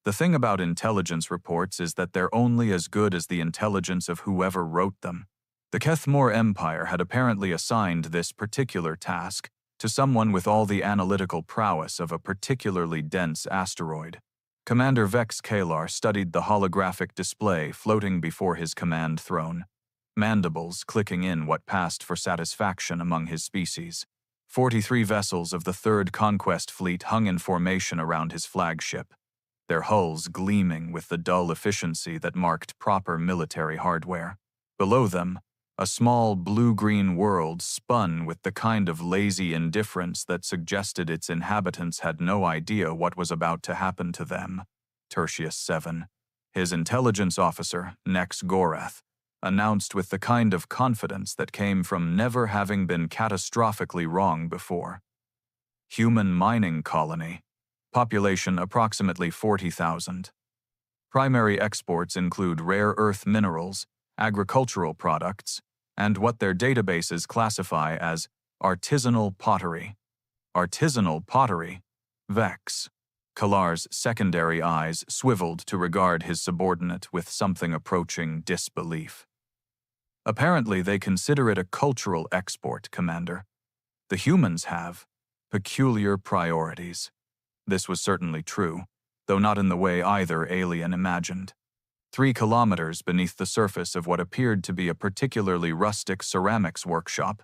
The thing about intelligence reports is that they're only as good as the intelligence of whoever wrote them. The Kethmore Empire had apparently assigned this particular task to someone with all the analytical prowess of a particularly dense asteroid. Commander Vex Kalar studied the holographic display floating before his command throne, mandibles clicking in what passed for satisfaction among his species. 43 vessels of the Third Conquest Fleet hung in formation around his flagship, their hulls gleaming with the dull efficiency that marked proper military hardware. Below them, a small blue-green world spun with the kind of lazy indifference that suggested its inhabitants had no idea what was about to happen to them. Tertius 7. His intelligence officer, Nex Gorath, announced with the kind of confidence that came from never having been catastrophically wrong before. Human mining colony. Population approximately 40,000. Primary exports include rare earth minerals, agricultural products, and what their databases classify as artisanal pottery. Artisanal pottery? Vex. Kalar's secondary eyes swiveled to regard his subordinate with something approaching disbelief. Apparently, they consider it a cultural export, Commander. The humans have peculiar priorities. This was certainly true, though not in the way either alien imagined. 3 kilometers beneath the surface of what appeared to be a particularly rustic ceramics workshop,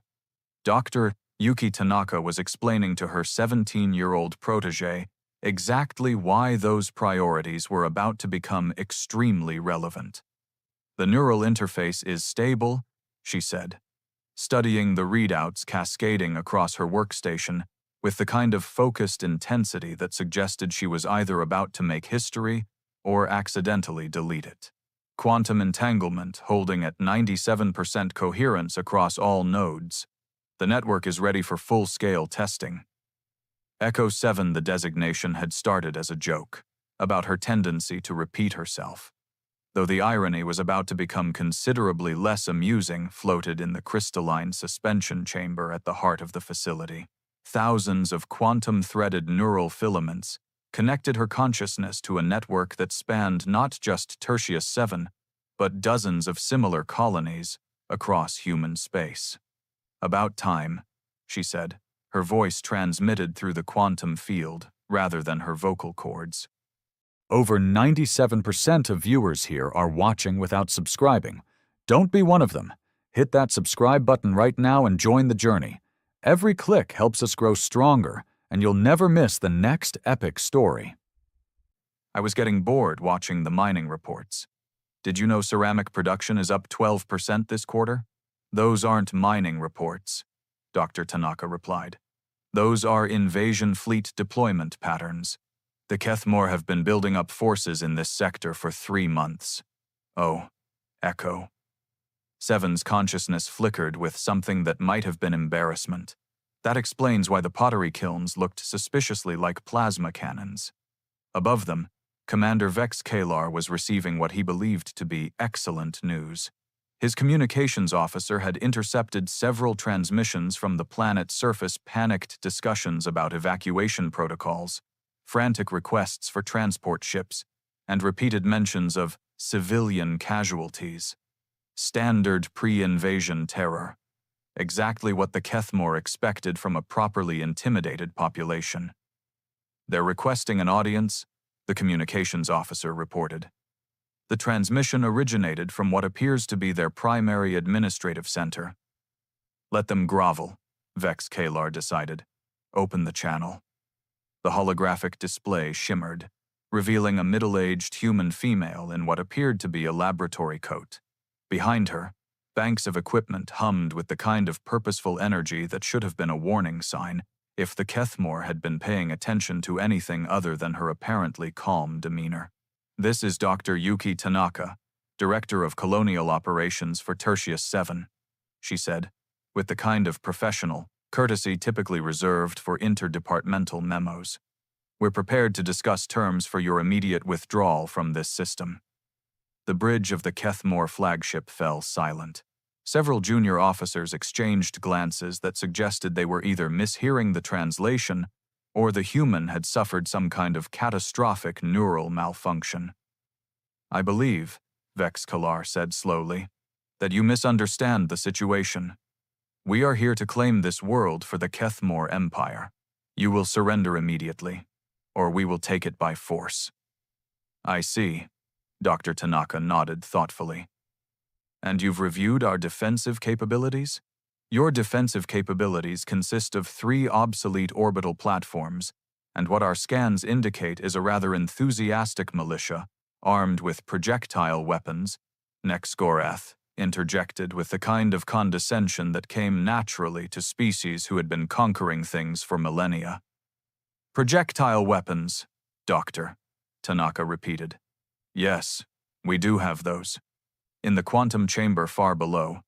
Dr. Yuki Tanaka was explaining to her 17-year-old protege exactly why those priorities were about to become extremely relevant. The neural interface is stable, she said, studying the readouts cascading across her workstation with the kind of focused intensity that suggested she was either about to make history or accidentally delete it. Quantum entanglement holding at 97% coherence across all nodes. The network is ready for full-scale testing. Echo 7, the designation had started as a joke about her tendency to repeat herself, though the irony was about to become considerably less amusing, floated in the crystalline suspension chamber at the heart of the facility. Thousands of quantum-threaded neural filaments connected her consciousness to a network that spanned not just Tertius 7, but dozens of similar colonies across human space. About time, she said, her voice transmitted through the quantum field rather than her vocal cords. Over 97% of viewers here are watching without subscribing. Don't be one of them. Hit that subscribe button right now and join the journey. Every click helps us grow stronger, and you'll never miss the next epic story. I was getting bored watching the mining reports. Did you know ceramic production is up 12% this quarter? Those aren't mining reports, Dr. Tanaka replied. Those are invasion fleet deployment patterns. The Kethmore have been building up forces in this sector for 3 months. Oh, Echo. Seven's consciousness flickered with something that might have been embarrassment. That explains why the pottery kilns looked suspiciously like plasma cannons. Above them, Commander Vex Kalar was receiving what he believed to be excellent news. His communications officer had intercepted several transmissions from the planet's surface, panicked discussions about evacuation protocols, frantic requests for transport ships, and repeated mentions of civilian casualties. Standard pre-invasion terror. Exactly what the Kethmore expected from a properly intimidated population. They're requesting an audience, the communications officer reported. The transmission originated from what appears to be their primary administrative center. Let them grovel, Vex Kalar decided. Open the channel. The holographic display shimmered, revealing a middle-aged human female in what appeared to be a laboratory coat. Behind her, banks of equipment hummed with the kind of purposeful energy that should have been a warning sign if the Kethmore had been paying attention to anything other than her apparently calm demeanor. This is Dr. Yuki Tanaka, Director of Colonial Operations for Tertius 7, she said, with the kind of professional courtesy typically reserved for interdepartmental memos. We're prepared to discuss terms for your immediate withdrawal from this system. The bridge of the Kethmore flagship fell silent. Several junior officers exchanged glances that suggested they were either mishearing the translation or the human had suffered some kind of catastrophic neural malfunction. I believe, Vex Kalar said slowly, that you misunderstand the situation. We are here to claim this world for the Kethmore Empire. You will surrender immediately, or we will take it by force. I see. Dr. Tanaka nodded thoughtfully. And you've reviewed our defensive capabilities? Your defensive capabilities consist of 3 obsolete orbital platforms, and what our scans indicate is a rather enthusiastic militia, armed with projectile weapons, Nexgorath interjected with the kind of condescension that came naturally to species who had been conquering things for millennia. Projectile weapons, Doctor, Tanaka repeated. Yes, we do have those. In the quantum chamber far below,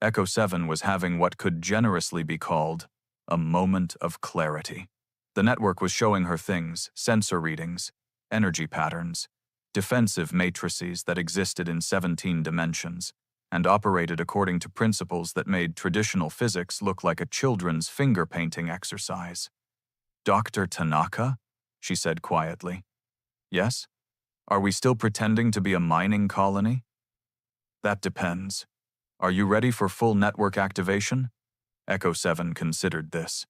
Echo 7 was having what could generously be called a moment of clarity. The network was showing her things, sensor readings, energy patterns, defensive matrices that existed in 17 dimensions, and operated according to principles that made traditional physics look like a children's finger painting exercise. Dr. Tanaka? She said quietly. Yes? Are we still pretending to be a mining colony? That depends. Are you ready for full network activation? Echo 7 considered this.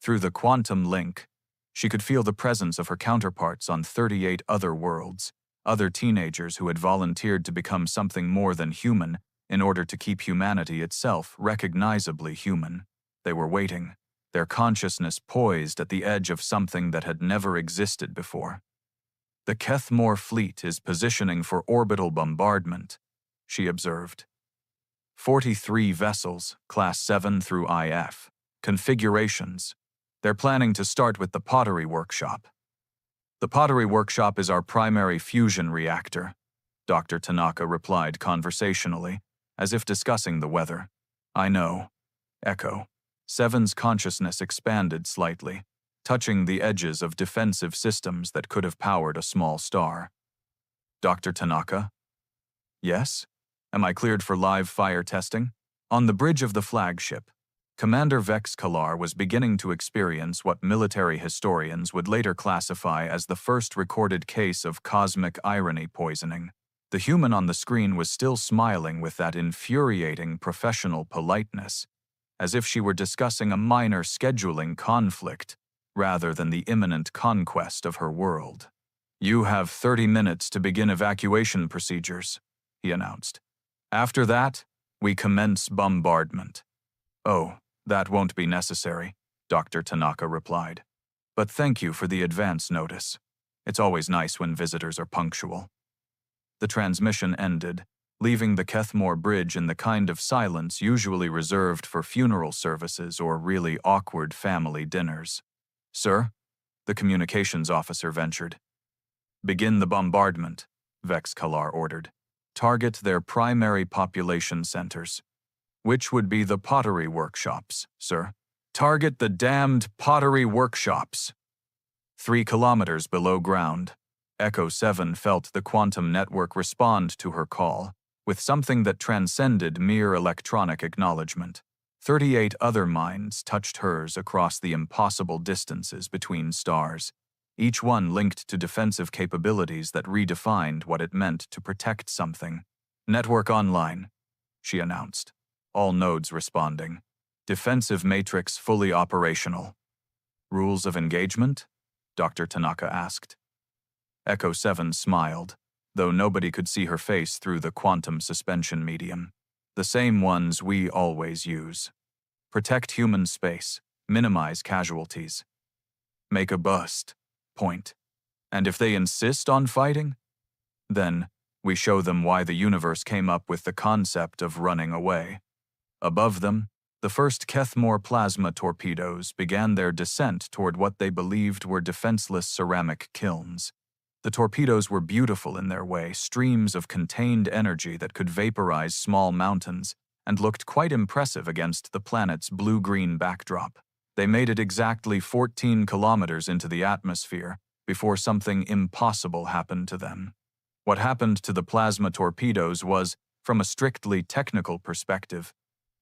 Through the quantum link, she could feel the presence of her counterparts on 38 other worlds, other teenagers who had volunteered to become something more than human in order to keep humanity itself recognizably human. They were waiting, their consciousness poised at the edge of something that had never existed before. The Kethmore fleet is positioning for orbital bombardment, she observed. 43 vessels, Class 7 through IF. Configurations. They're planning to start with the pottery workshop. The pottery workshop is our primary fusion reactor, Dr. Tanaka replied conversationally, as if discussing the weather. I know. Echo. 7's consciousness expanded slightly, touching the edges of defensive systems that could have powered a small star. Dr. Tanaka? Yes? Am I cleared for live fire testing? On the bridge of the flagship, Commander Vex Kalar was beginning to experience what military historians would later classify as the first recorded case of cosmic irony poisoning. The human on the screen was still smiling with that infuriating professional politeness, as if she were discussing a minor scheduling conflict rather than the imminent conquest of her world. You have 30 minutes to begin evacuation procedures, he announced. After that, we commence bombardment. Oh, that won't be necessary, Dr. Tanaka replied. But thank you for the advance notice. It's always nice when visitors are punctual. The transmission ended, leaving the Kethmore Bridge in the kind of silence usually reserved for funeral services or really awkward family dinners. Sir, the communications officer ventured. Begin the bombardment, Vex Kalar ordered. Target their primary population centers. Which would be the pottery workshops, sir. Target the damned pottery workshops. 3 kilometers below ground, Echo 7 felt the quantum network respond to her call, with something that transcended mere electronic acknowledgement. 38 other minds touched hers across the impossible distances between stars, each one linked to defensive capabilities that redefined what it meant to protect something. Network online, she announced, all nodes responding. Defensive matrix fully operational. Rules of engagement? Dr. Tanaka asked. Echo 7 smiled, though nobody could see her face through the quantum suspension medium. The same ones we always use. Protect human space, minimize casualties. Make a bust. Point. And if they insist on fighting, then we show them why the universe came up with the concept of running away. Above them, the first Kethmore plasma torpedoes began their descent toward what they believed were defenseless ceramic kilns. The torpedoes were beautiful in their way, streams of contained energy that could vaporize small mountains, and looked quite impressive against the planet's blue-green backdrop. They made it exactly 14 kilometers into the atmosphere before something impossible happened to them. What happened to the plasma torpedoes was, from a strictly technical perspective,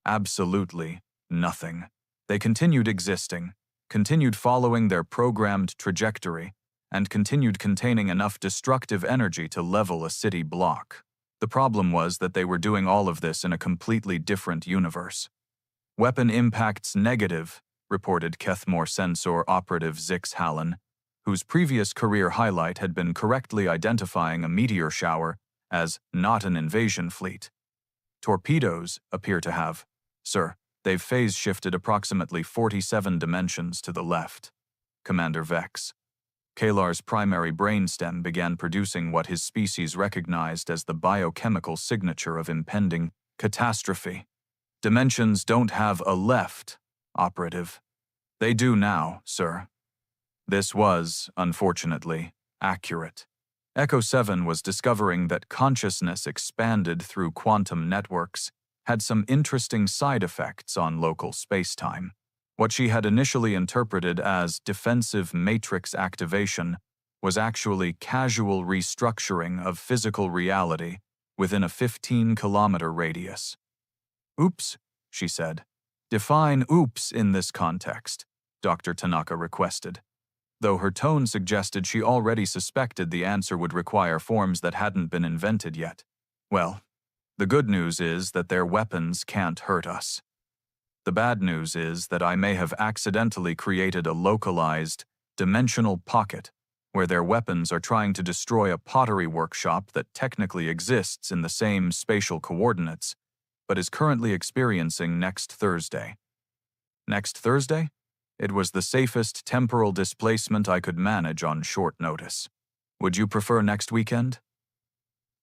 absolutely nothing. They continued existing, continued following their programmed trajectory, and continued containing enough destructive energy to level a city block. The problem was that they were doing all of this in a completely different universe. Weapon impacts negative, reported Kethmore Sensor operative Zix Hallen, whose previous career highlight had been correctly identifying a meteor shower as not an invasion fleet. Torpedoes appear to have, sir, they've phase shifted approximately 47 dimensions to the left. Commander Vex. Kalar's primary brainstem began producing what his species recognized as the biochemical signature of impending catastrophe. Dimensions don't have a left, operative. They do now, sir. This was, unfortunately, accurate. Echo 7 was discovering that consciousness expanded through quantum networks had some interesting side effects on local spacetime. What she had initially interpreted as defensive matrix activation was actually casual restructuring of physical reality within a 15-kilometer radius. Oops, she said. Define oops in this context, Dr. Tanaka requested, though her tone suggested she already suspected the answer would require forms that hadn't been invented yet. Well, the good news is that their weapons can't hurt us. The bad news is that I may have accidentally created a localized, dimensional pocket where their weapons are trying to destroy a pottery workshop that technically exists in the same spatial coordinates, but is currently experiencing next Thursday. Next Thursday? It was the safest temporal displacement I could manage on short notice. Would you prefer next weekend?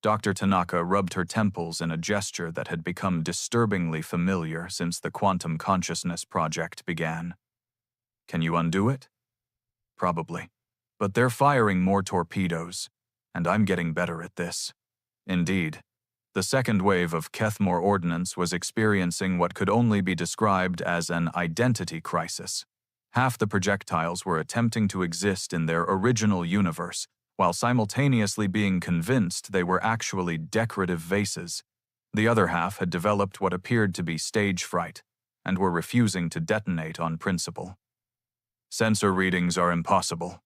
Dr. Tanaka rubbed her temples in a gesture that had become disturbingly familiar since the Quantum Consciousness Project began. Can you undo it? Probably. But they're firing more torpedoes, and I'm getting better at this. Indeed, the second wave of Kethmore ordnance was experiencing what could only be described as an identity crisis. Half the projectiles were attempting to exist in their original universe, while simultaneously being convinced they were actually decorative vases. The other half had developed what appeared to be stage fright, and were refusing to detonate on principle. Sensor readings are impossible,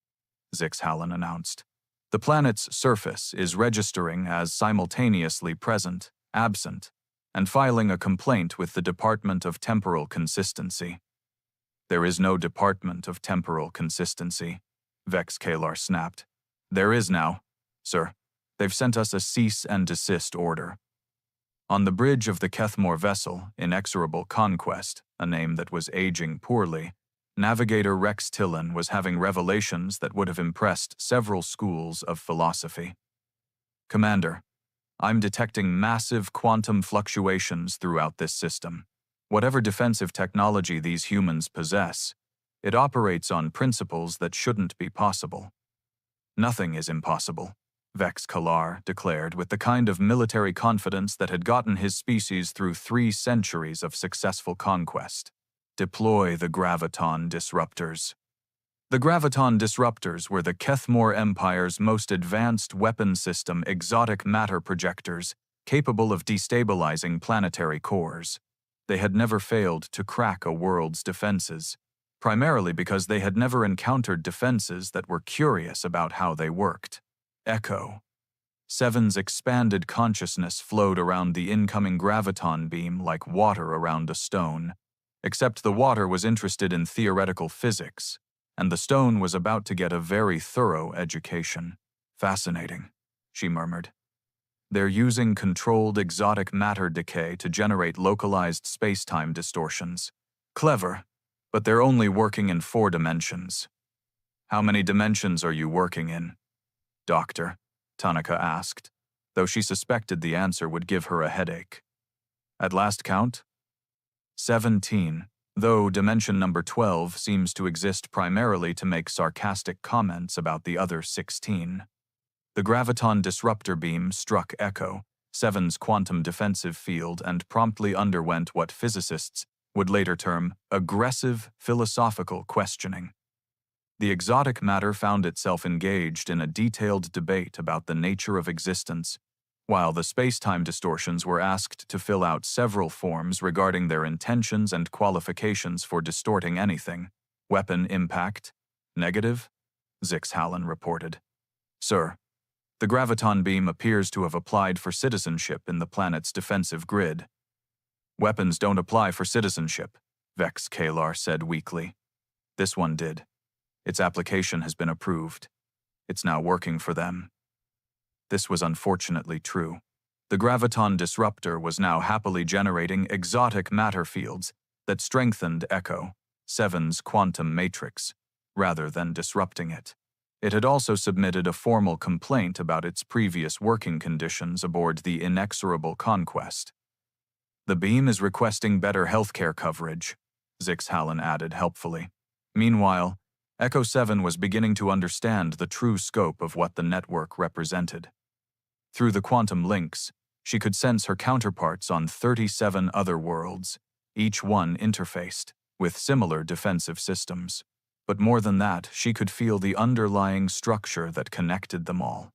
Zix Hallen announced. The planet's surface is registering as simultaneously present, absent, and filing a complaint with the Department of Temporal Consistency. There is no Department of Temporal Consistency, Vex Kalar snapped. There is now, sir. They've sent us a cease and desist order. On the bridge of the Kethmore vessel, Inexorable Conquest, a name that was aging poorly, Navigator Rex Tillon was having revelations that would have impressed several schools of philosophy. Commander, I'm detecting massive quantum fluctuations throughout this system. Whatever defensive technology these humans possess, it operates on principles that shouldn't be possible. Nothing is impossible, Vex Kalar declared with the kind of military confidence that had gotten his species through 3 centuries of successful conquest. Deploy the Graviton Disruptors. The Graviton Disruptors were the Kethmore Empire's most advanced weapon system exotic matter projectors capable of destabilizing planetary cores. They had never failed to crack a world's defenses, primarily because they had never encountered defenses that were curious about how they worked. Echo. 7's expanded consciousness flowed around the incoming graviton beam like water around a stone, except the water was interested in theoretical physics, and the stone was about to get a very thorough education. Fascinating, she murmured. They're using controlled exotic matter decay to generate localized space-time distortions. Clever. But they're only working in 4 dimensions. How many dimensions are you working in? Doctor, Tanaka asked, though she suspected the answer would give her a headache. At last count? 17, though dimension number 12 seems to exist primarily to make sarcastic comments about the other 16. The graviton disruptor beam struck Echo, 7's quantum defensive field, and promptly underwent what physicists would later term aggressive philosophical questioning. The exotic matter found itself engaged in a detailed debate about the nature of existence, while the space-time distortions were asked to fill out several forms regarding their intentions and qualifications for distorting anything, Weapon impact. Negative, Zixhallen reported. Sir, the graviton beam appears to have applied for citizenship in the planet's defensive grid. Weapons don't apply for citizenship, Vex Kalar said weakly. This one did. Its application has been approved. It's now working for them. This was unfortunately true. The graviton disruptor was now happily generating exotic matter fields that strengthened Echo 7's quantum matrix, rather than disrupting it. It had also submitted a formal complaint about its previous working conditions aboard the inexorable Conquest. The beam is requesting better healthcare coverage, Zixhallen added helpfully. Meanwhile, Echo 7 was beginning to understand the true scope of what the network represented. Through the quantum links, she could sense her counterparts on 37 other worlds, each one interfaced with similar defensive systems. But more than that, she could feel the underlying structure that connected them all.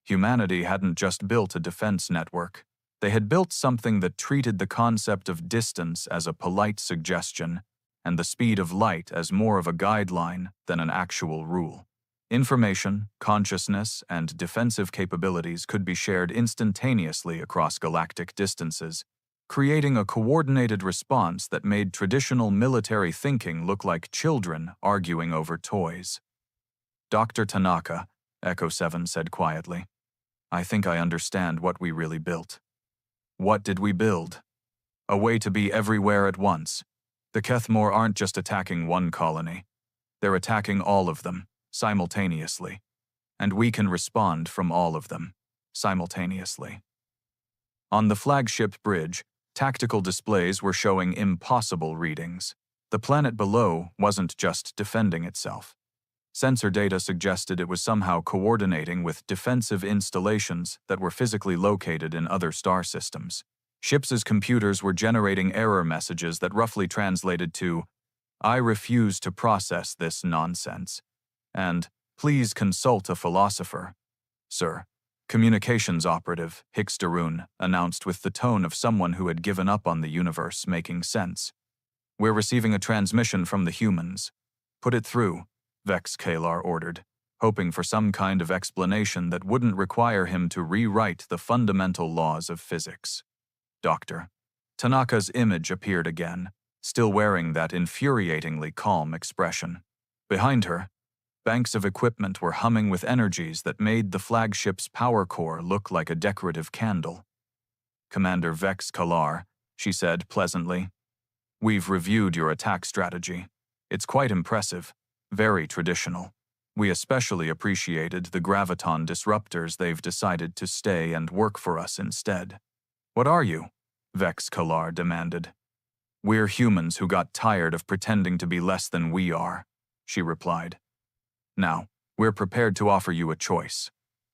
Humanity hadn't just built a defense network. They had built something that treated the concept of distance as a polite suggestion and the speed of light as more of a guideline than an actual rule. Information, consciousness, and defensive capabilities could be shared instantaneously across galactic distances, creating a coordinated response that made traditional military thinking look like children arguing over toys. Dr. Tanaka, Echo 7 said quietly, I think I understand what we really built. What did we build? A way to be everywhere at once. The Kethmore aren't just attacking one colony. They're attacking all of them, simultaneously. And we can respond from all of them, simultaneously. On the flagship bridge, tactical displays were showing impossible readings. The planet below wasn't just defending itself. Sensor data suggested it was somehow coordinating with defensive installations that were physically located in other star systems. Ships' computers were generating error messages that roughly translated to, I refuse to process this nonsense, and please consult a philosopher. Sir, communications operative Hicks Darun announced with the tone of someone who had given up on the universe making sense. We're receiving a transmission from the humans. Put it through, Vex Kalar ordered, hoping for some kind of explanation that wouldn't require him to rewrite the fundamental laws of physics. Doctor. Tanaka's image appeared again, still wearing that infuriatingly calm expression. Behind her, banks of equipment were humming with energies that made the flagship's power core look like a decorative candle. Commander Vex Kalar, she said pleasantly, we've reviewed your attack strategy. It's quite impressive, very traditional. We especially appreciated the graviton disruptors they've decided to stay and work for us instead. What are you? Vex Kalar demanded. We're humans who got tired of pretending to be less than we are, she replied. Now, we're prepared to offer you a choice.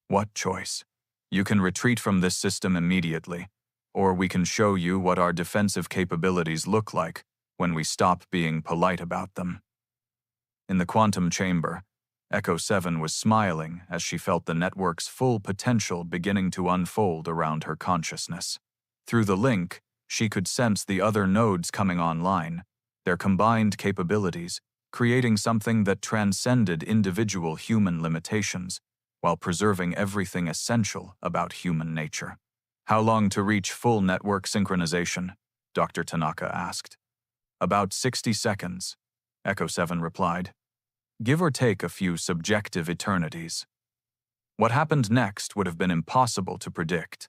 What choice? You can retreat from this system immediately, or we can show you what our defensive capabilities look like when we stop being polite about them. In the quantum chamber, Echo 7 was smiling as she felt the network's full potential beginning to unfold around her consciousness. Through the link, she could sense the other nodes coming online, their combined capabilities, creating something that transcended individual human limitations while preserving everything essential about human nature. How long to reach full network synchronization? Dr. Tanaka asked. About 60 seconds, Echo 7 replied. Give or take a few subjective eternities. What happened next would have been impossible to predict,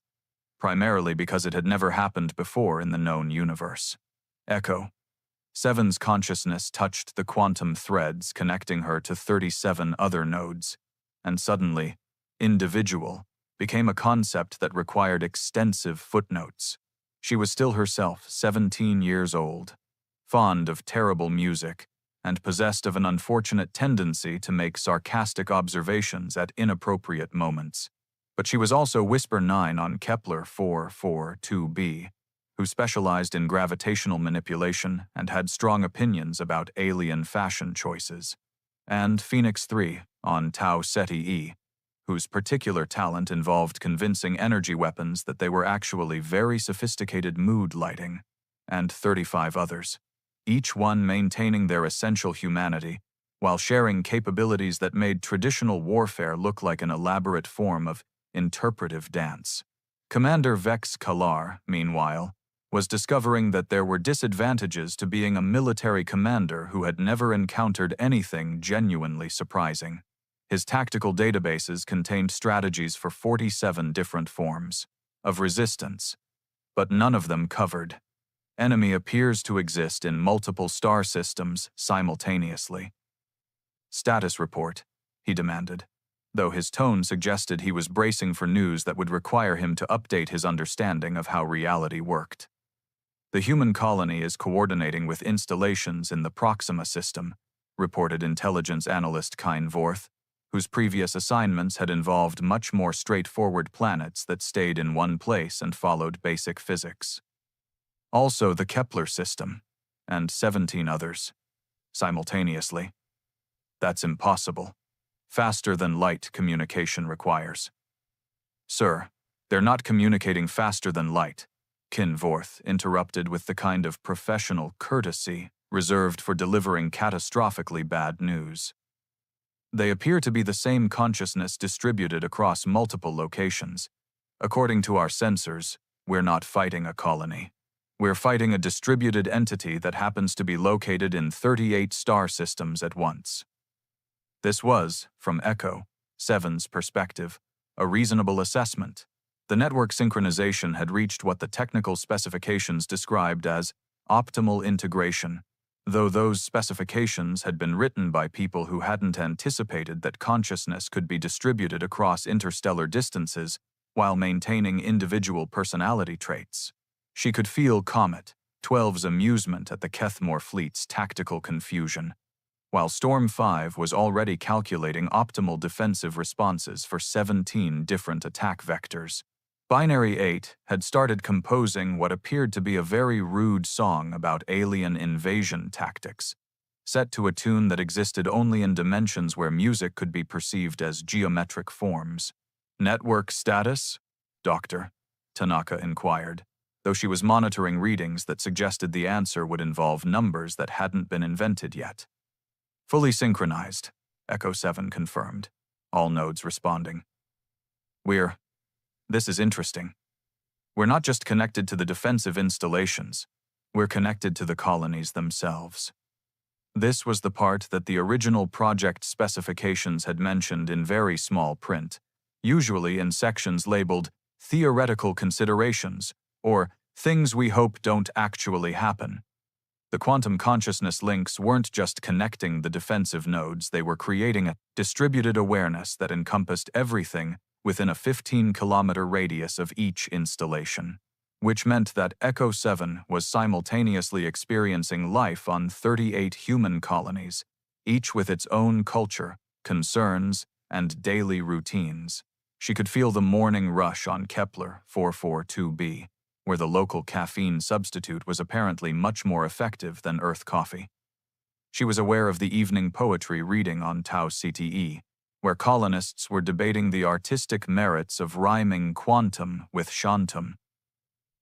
primarily because it had never happened before in the known universe. Echo 7's consciousness touched the quantum threads connecting her to 37 other nodes, and suddenly, individual became a concept that required extensive footnotes. She was still herself 17 years old, fond of terrible music, and possessed of an unfortunate tendency to make sarcastic observations at inappropriate moments. But she was also Whisper 9 on Kepler 442b, who specialized in gravitational manipulation and had strong opinions about alien fashion choices, and Phoenix 3 on Tau Ceti E, whose particular talent involved convincing energy weapons that they were actually very sophisticated mood lighting, and 35 others. each one maintaining their essential humanity, while sharing capabilities that made traditional warfare look like an elaborate form of interpretive dance. Commander Vex Kalar, meanwhile, was discovering that there were disadvantages to being a military commander who had never encountered anything genuinely surprising. His tactical databases contained strategies for 47 different forms of resistance, but none of them covered. Enemy appears to exist in multiple star systems simultaneously. Status report, he demanded, though his tone suggested he was bracing for news that would require him to update his understanding of how reality worked. The human colony is coordinating with installations in the Proxima system, reported intelligence analyst Kine Vorth, whose previous assignments had involved much more straightforward planets that stayed in one place and followed basic physics. Also the Kepler system, and 17 others, simultaneously. That's impossible. Faster than light communication requires. Sir, they're not communicating faster than light, Kin Vorth interrupted with the kind of professional courtesy reserved for delivering catastrophically bad news. They appear to be the same consciousness distributed across multiple locations. According to our sensors, we're not fighting a colony. We're fighting a distributed entity that happens to be located in 38 star systems at once. This was, from Echo 7's perspective, a reasonable assessment. The network synchronization had reached what the technical specifications described as optimal integration, though those specifications had been written by people who hadn't anticipated that consciousness could be distributed across interstellar distances while maintaining individual personality traits. She could feel Comet 12's amusement at the Kethmore fleet's tactical confusion, while Storm 5 was already calculating optimal defensive responses for 17 different attack vectors. Binary 8 had started composing what appeared to be a very rude song about alien invasion tactics, set to a tune that existed only in dimensions where music could be perceived as geometric forms. Network status? Doctor, Tanaka inquired, though she was monitoring readings that suggested the answer would involve numbers that hadn't been invented yet. Fully synchronized, Echo 7 confirmed, all nodes responding. This is interesting. We're not just connected to the defensive installations, we're connected to the colonies themselves. This was the part that the original project specifications had mentioned in very small print, usually in sections labeled theoretical considerations or things we hope don't actually happen. The quantum consciousness links weren't just connecting the defensive nodes, they were creating a distributed awareness that encompassed everything within a 15-kilometer radius of each installation, which meant that Echo 7 was simultaneously experiencing life on 38 human colonies, each with its own culture, concerns, and daily routines. She could feel the morning rush on Kepler 442b, where the local caffeine substitute was apparently much more effective than Earth coffee. She was aware of the evening poetry reading on Tau CTE, where colonists were debating the artistic merits of rhyming quantum with shantum.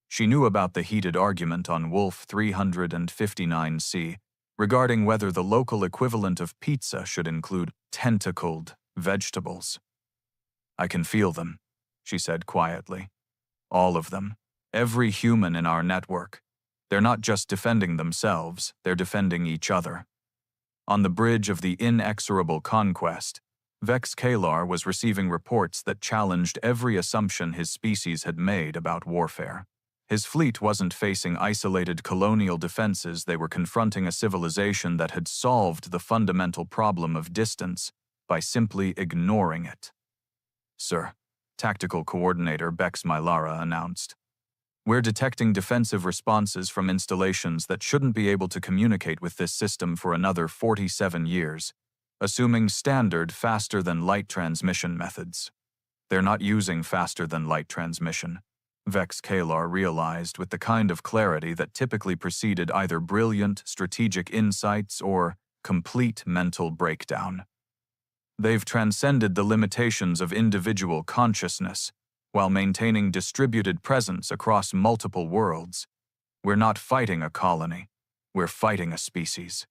She knew about the heated argument on Wolf 359c regarding whether the local equivalent of pizza should include tentacled vegetables. I can feel them, she said quietly. All of them. Every human in our network. They're not just defending themselves, they're defending each other. On the bridge of the inexorable conquest, Vex Kalar was receiving reports that challenged every assumption his species had made about warfare. His fleet wasn't facing isolated colonial defenses, they were confronting a civilization that had solved the fundamental problem of distance by simply ignoring it. Sir, Tactical Coordinator Bex Mylara announced. We're detecting defensive responses from installations that shouldn't be able to communicate with this system for another 47 years. Assuming standard faster-than-light transmission methods. They're not using faster-than-light transmission, Vex Kalar realized with the kind of clarity that typically preceded either brilliant strategic insights or complete mental breakdown. They've transcended the limitations of individual consciousness while maintaining distributed presence across multiple worlds. We're not fighting a colony. We're fighting a species.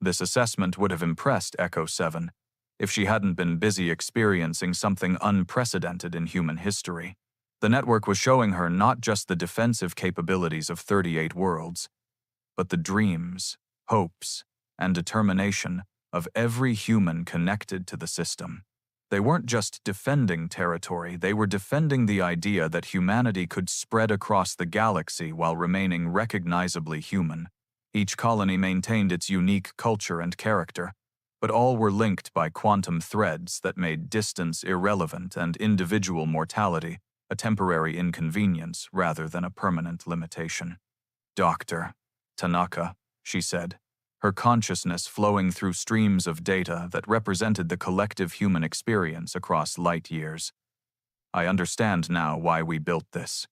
This assessment would have impressed Echo 7 if she hadn't been busy experiencing something unprecedented in human history. The network was showing her not just the defensive capabilities of 38 worlds, but the dreams, hopes, and determination of every human connected to the system. They weren't just defending territory, they were defending the idea that humanity could spread across the galaxy while remaining recognizably human. Each colony maintained its unique culture and character, but all were linked by quantum threads that made distance irrelevant and individual mortality a temporary inconvenience rather than a permanent limitation. "Dr. Tanaka," she said, her consciousness flowing through streams of data that represented the collective human experience across light years. "I understand now why we built this."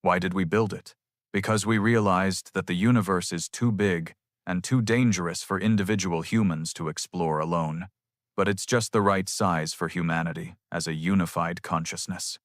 Why did we build it? Because we realized that the universe is too big and too dangerous for individual humans to explore alone. But it's just the right size for humanity as a unified consciousness.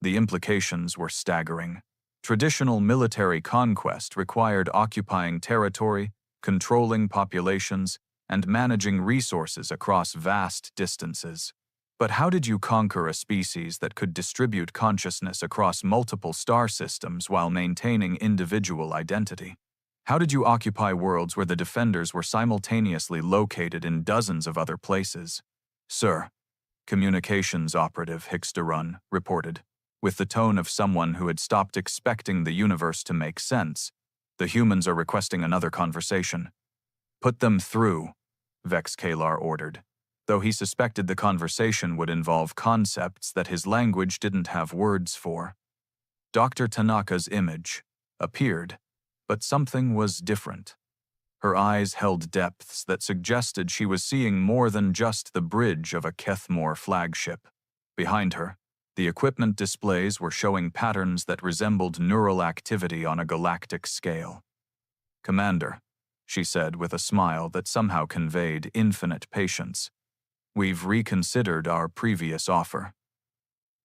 The implications were staggering. Traditional military conquest required occupying territory, controlling populations, and managing resources across vast distances. But how did you conquer a species that could distribute consciousness across multiple star systems while maintaining individual identity? How did you occupy worlds where the defenders were simultaneously located in dozens of other places? "Sir," communications operative Hickstarun reported, with the tone of someone who had stopped expecting the universe to make sense, "The humans are requesting another conversation." "Put them through," Vex Kalar ordered, though he suspected the conversation would involve concepts that his language didn't have words for. Dr. Tanaka's image appeared, but something was different. Her eyes held depths that suggested she was seeing more than just the bridge of a Kethmore flagship. Behind her, the equipment displays were showing patterns that resembled neural activity on a galactic scale. "Commander," she said with a smile that somehow conveyed infinite patience, "we've reconsidered our previous offer."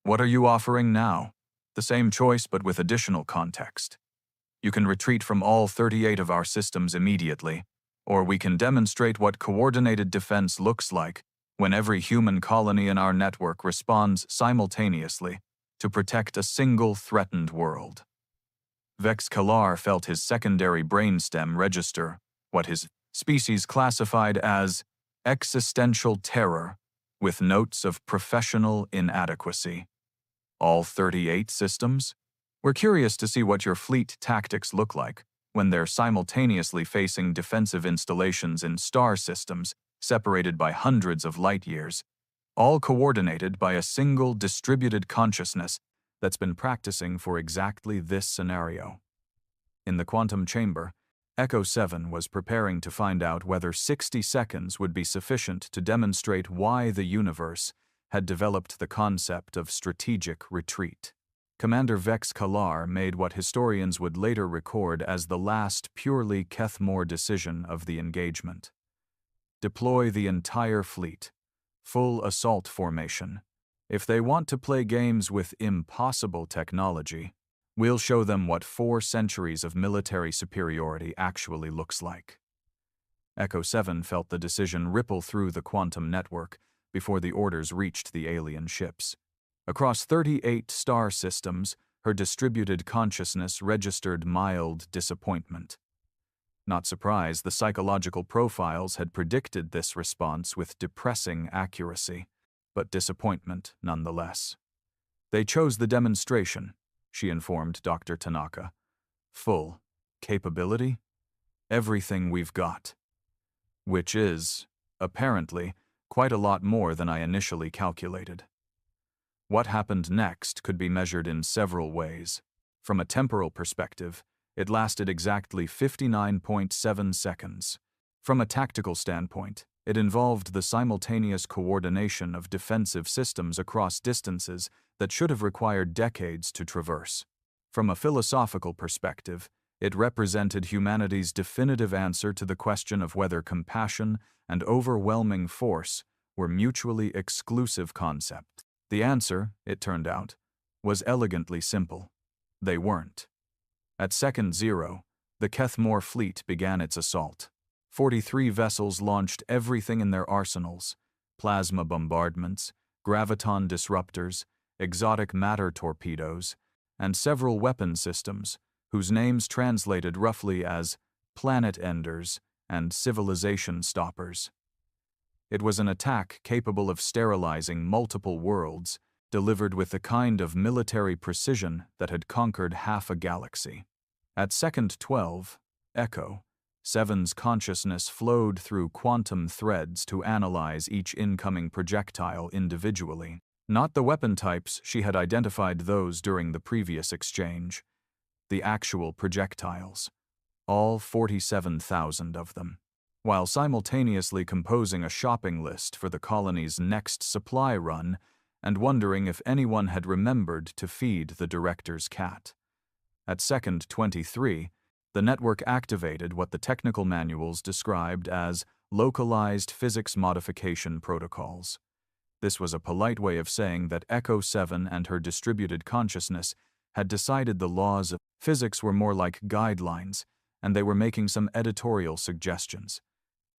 "What are you offering now?" "The same choice but with additional context. You can retreat from all 38 of our systems immediately, or we can demonstrate what coordinated defense looks like when every human colony in our network responds simultaneously to protect a single threatened world." Vex Kalar felt his secondary brainstem register what his species classified as existential terror, with notes of professional inadequacy. "All 38 systems? We're curious to see what your fleet tactics look like when they're simultaneously facing defensive installations in star systems separated by hundreds of light years, all coordinated by a single distributed consciousness that's been practicing for exactly this scenario." In the quantum chamber, Echo 7 was preparing to find out whether 60 seconds would be sufficient to demonstrate why the universe had developed the concept of strategic retreat. Commander Vex Kalar made what historians would later record as the last purely Kethmore decision of the engagement. "Deploy the entire fleet. Full assault formation. If they want to play games with impossible technology, we'll show them what 4 centuries of military superiority actually looks like." Echo 7 felt the decision ripple through the quantum network before the orders reached the alien ships. Across 38 star systems, her distributed consciousness registered mild disappointment. Not surprised, the psychological profiles had predicted this response with depressing accuracy, but disappointment nonetheless. "They chose the demonstration," she informed Dr. Tanaka. "Full capability? Everything we've got." Which is, apparently, quite a lot more than I initially calculated. What happened next could be measured in several ways. From a temporal perspective, it lasted exactly 59.7 seconds. From a tactical standpoint, it involved the simultaneous coordination of defensive systems across distances that should have required decades to traverse. From a philosophical perspective, it represented humanity's definitive answer to the question of whether compassion and overwhelming force were mutually exclusive concepts. The answer, it turned out, was elegantly simple. They weren't. At second 0, The Kethmore fleet began its assault. 43 vessels launched everything in their arsenals: plasma bombardments, graviton disruptors, exotic matter torpedoes, and several weapon systems, whose names translated roughly as planet enders and civilization stoppers. It was an attack capable of sterilizing multiple worlds, delivered with the kind of military precision that had conquered half a galaxy. At second 12, Echo, Seven's consciousness flowed through quantum threads to analyze each incoming projectile individually. Not the weapon types, she had identified those during the previous exchange. The actual projectiles. All 47,000 of them. While simultaneously composing a shopping list for the colony's next supply run and wondering if anyone had remembered to feed the director's cat. At second 23, the network activated what the technical manuals described as localized physics modification protocols. This was a polite way of saying that Echo 7 and her distributed consciousness had decided the laws of physics were more like guidelines, and they were making some editorial suggestions.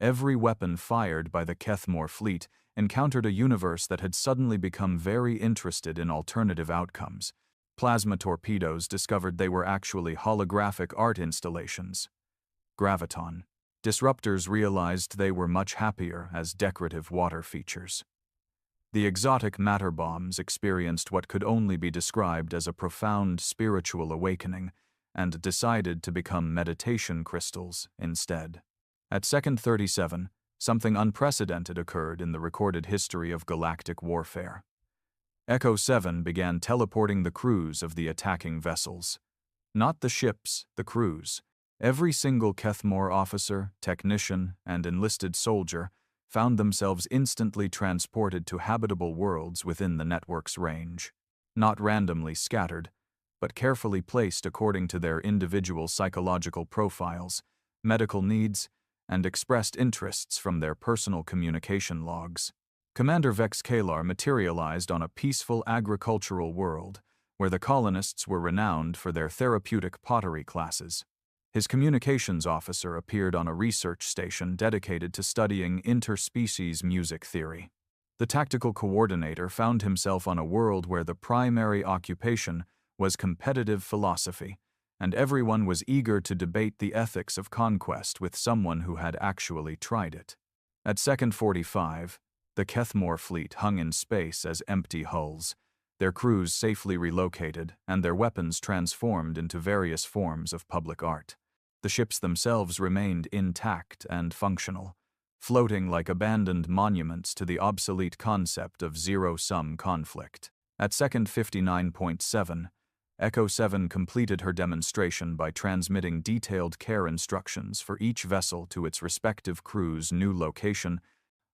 Every weapon fired by the Kethmore fleet encountered a universe that had suddenly become very interested in alternative outcomes. Plasma torpedoes discovered they were actually holographic art installations. Graviton. Disruptors realized they were much happier as decorative water features. The exotic matter bombs experienced what could only be described as a profound spiritual awakening and decided to become meditation crystals instead. At second 37, something unprecedented occurred in the recorded history of galactic warfare. Echo 7 began teleporting the crews of the attacking vessels. Not the ships, the crews. Every single Kethmore officer, technician, and enlisted soldier found themselves instantly transported to habitable worlds within the network's range. Not randomly scattered, but carefully placed according to their individual psychological profiles, medical needs, and expressed interests from their personal communication logs. Commander Vex Kalar materialized on a peaceful agricultural world where the colonists were renowned for their therapeutic pottery classes. His communications officer appeared on a research station dedicated to studying interspecies music theory. The tactical coordinator found himself on a world where the primary occupation was competitive philosophy, and everyone was eager to debate the ethics of conquest with someone who had actually tried it. At second 45, the Kethmore fleet hung in space as empty hulls, their crews safely relocated and their weapons transformed into various forms of public art. The ships themselves remained intact and functional, floating like abandoned monuments to the obsolete concept of zero-sum conflict. At second 59.7, Echo 7 completed her demonstration by transmitting detailed care instructions for each vessel to its respective crew's new location,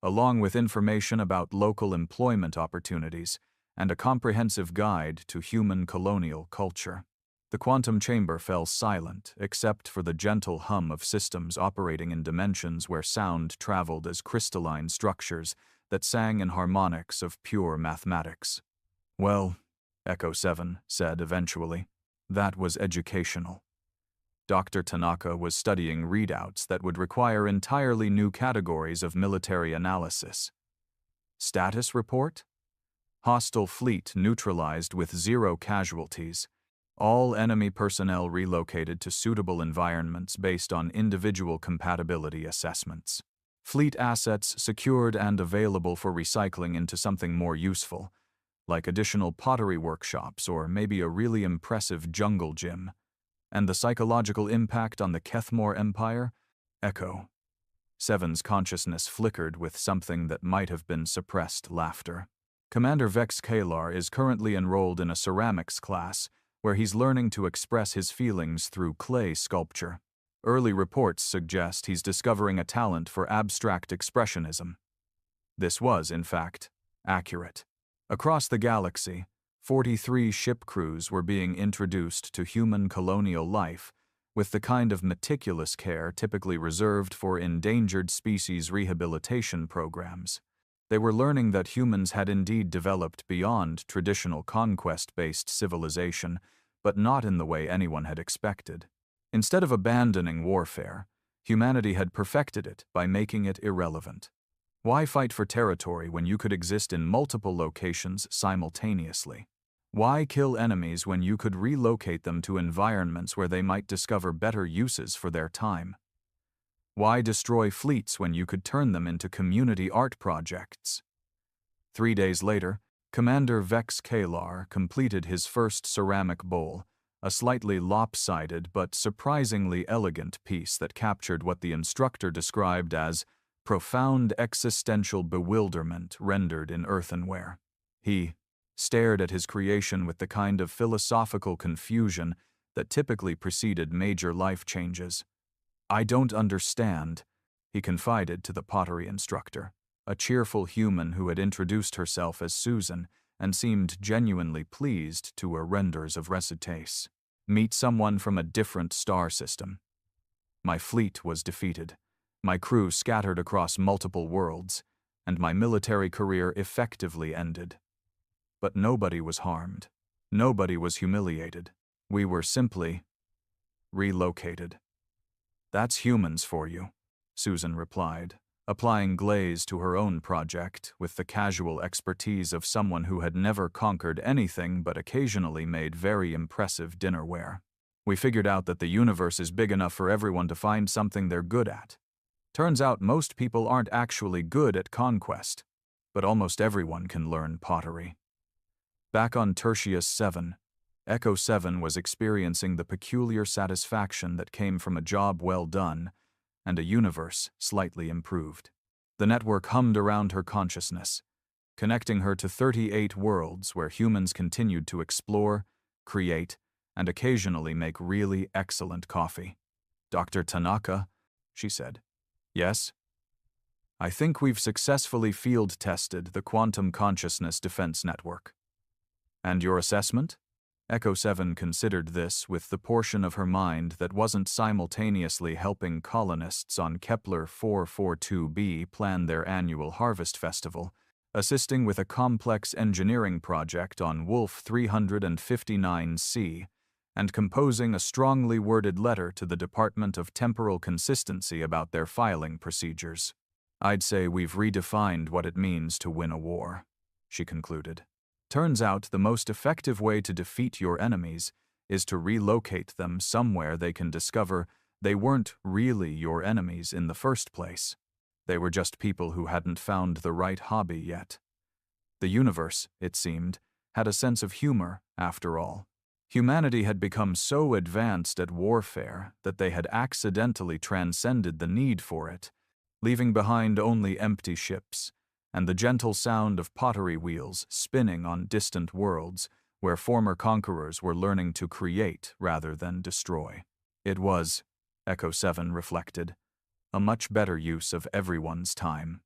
along with information about local employment opportunities and a comprehensive guide to human colonial culture. The quantum chamber fell silent except for the gentle hum of systems operating in dimensions where sound traveled as crystalline structures that sang in harmonics of pure mathematics. Well, Echo 7 said eventually, that was educational. Dr. Tanaka was studying readouts that would require entirely new categories of military analysis. Status report? Hostile fleet neutralized with 0 casualties. All enemy personnel relocated to suitable environments based on individual compatibility assessments. Fleet assets secured and available for recycling into something more useful, like additional pottery workshops or maybe a really impressive jungle gym. And the psychological impact on the Kethmore Empire? Echo 7's consciousness flickered with something that might have been suppressed laughter. Commander Vex Kalar is currently enrolled in a ceramics class where he's learning to express his feelings through clay sculpture. Early reports suggest he's discovering a talent for abstract expressionism. This was, in fact, accurate. Across the galaxy, 43 ship crews were being introduced to human colonial life with the kind of meticulous care typically reserved for endangered species rehabilitation programs. They were learning that humans had indeed developed beyond traditional conquest-based civilization, but not in the way anyone had expected. Instead of abandoning warfare, humanity had perfected it by making it irrelevant. Why fight for territory when you could exist in multiple locations simultaneously? Why kill enemies when you could relocate them to environments where they might discover better uses for their time? Why destroy fleets when you could turn them into community art projects? 3 days later, Commander Vex Kalar completed his first ceramic bowl, a slightly lopsided but surprisingly elegant piece that captured what the instructor described as profound existential bewilderment rendered in earthenware. He stared at his creation with the kind of philosophical confusion that typically preceded major life changes. "I don't understand," he confided to the pottery instructor, a cheerful human who had introduced herself as Susan and seemed genuinely pleased to her renders of recitace. "Meet someone from a different star system. My fleet was defeated, my crew scattered across multiple worlds, and my military career effectively ended. But nobody was harmed. Nobody was humiliated. We were simply relocated." "That's humans for you," Susan replied, applying glaze to her own project with the casual expertise of someone who had never conquered anything but occasionally made very impressive dinnerware. "We figured out that the universe is big enough for everyone to find something they're good at. Turns out most people aren't actually good at conquest, but almost everyone can learn pottery." Back on Tertius 7, Echo 7 was experiencing the peculiar satisfaction that came from a job well done and a universe slightly improved. The network hummed around her consciousness, connecting her to 38 worlds where humans continued to explore, create, and occasionally make really excellent coffee. "Dr. Tanaka," she said. "Yes?" "I think we've successfully field-tested the Quantum Consciousness Defense Network." "And your assessment?" Echo 7 considered this with the portion of her mind that wasn't simultaneously helping colonists on Kepler 442b plan their annual harvest festival, assisting with a complex engineering project on Wolf 359c, and composing a strongly worded letter to the Department of Temporal Consistency about their filing procedures. "I'd say we've redefined what it means to win a war," she concluded. "Turns out the most effective way to defeat your enemies is to relocate them somewhere they can discover they weren't really your enemies in the first place. They were just people who hadn't found the right hobby yet." The universe, it seemed, had a sense of humor, after all. Humanity had become so advanced at warfare that they had accidentally transcended the need for it, leaving behind only empty ships and the gentle sound of pottery wheels spinning on distant worlds where former conquerors were learning to create rather than destroy. It was, Echo 7 reflected, a much better use of everyone's time.